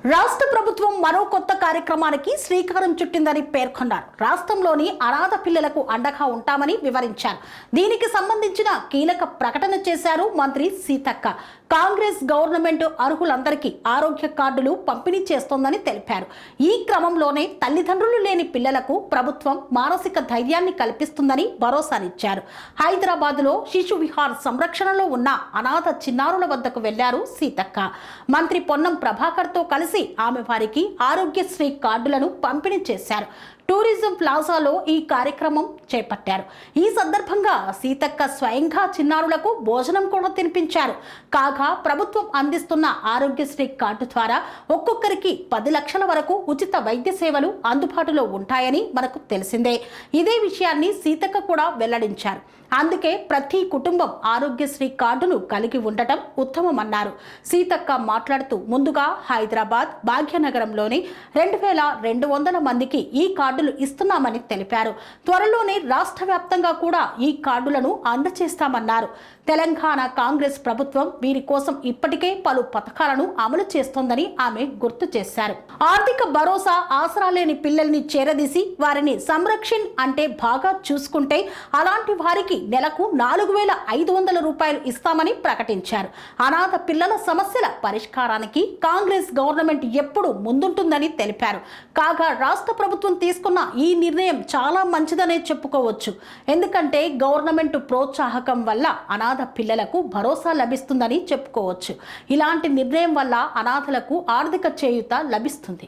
రాష్ట్ర ప్రభుత్వం మరో కొత్త కార్యక్రమానికి శ్రీకారం చుట్టిందని పేర్కొన్నారు. రాష్ట్రంలోని అనాథ పిల్లలకు అండగా ఉంటామని వివరించారు. దీనికి సంబంధించిన కీలక ప్రకటన చేశారు మంత్రి సీతక్క. కాంగ్రెస్ గవర్నమెంట్ అర్హులందరికీ ఆరోగ్య కార్డులు పంపిణీ చేస్తోందని తెలిపారు. ఈ క్రమంలోనే తల్లిదండ్రులు లేని పిల్లలకు ప్రభుత్వం మానసిక ధైర్యాన్ని కల్పిస్తుందని భరోసానిచ్చారు. హైదరాబాద్లో శిశు విహార్ సంరక్షణలో ఉన్న అనాథ చిన్నారుల వద్దకు వెళ్లారు సీతక్క. మంత్రి పొన్నం ప్రభాకర్తో కలిసి ఆమె వారికి ఆరోగ్యశ్రీ కార్డులను పంపిణీ చేశారు. టూరిజం ప్లాజాలో ఈ కార్యక్రమం చేపట్టారు. ఈ సందర్భంగా సీతక్క స్వయంగా చిన్నారులకు భోజనం కూడా తినిపించారు. కాగా ప్రభుత్వం అందిస్తున్న ఆరోగ్యశ్రీ కార్డు ద్వారా ఒక్కొక్కరికి 10 లక్షల వరకు ఉచిత వైద్య సేవలు అందుబాటులో ఉంటాయని మనకు తెలిసిందే. ఇదే విషయాన్ని సీతక్క కూడా వెల్లడించారు. అందుకే ప్రతి కుటుంబం ఆరోగ్యశ్రీ కార్డును కలిగి ఉండటం ఉత్తమమన్నారు. సీతక్క మాట్లాడుతూ ముందుగా హైదరాబాద్ భాగ్యనగరంలోని 2200 మందికి ఈ కార్డులు ఇస్తున్నామని తెలిపారు. త్వరలోనే రాష్ట్ర వ్యాప్తంగా కూడా ఈ కార్డులను అందజేస్తామన్నారు. తెలంగాణ కాంగ్రెస్ ప్రభుత్వం వీరి కోసం ఇప్పటికే పలు పథకాలను అమలు చేస్తోందని ఆమె గుర్తు చేశారు. ఆర్థిక భరోసా ఆసరా లేని పిల్లల్ని చేరదీసి వారిని సంరక్షణ అంటే బాగా చూసుకుంటే అలాంటి వారికి నెలకు 4500 రూపాయలు ఇస్తామని ప్రకటించారు. అనాథ పిల్లల సమస్యల పరిష్కారానికి కాంగ్రెస్ గవర్నమెంట్ ఎప్పుడు ముందుంటుందని తెలిపారు. కాగా రాష్ట్ర ప్రభుత్వం తీసుకున్న ఈ నిర్ణయం చాలా మంచిదనే చెప్పుకోవచ్చు. ఎందుకంటే గవర్నమెంట్ ప్రోత్సాహకం వల్ల అనాథ పిల్లలకు భరోసా లభిస్తుందని చెప్పుకోవచ్చు. ఇలాంటి నిర్ణయం వల్ల అనాథలకు ఆర్థిక చేయూత లభిస్తుంది.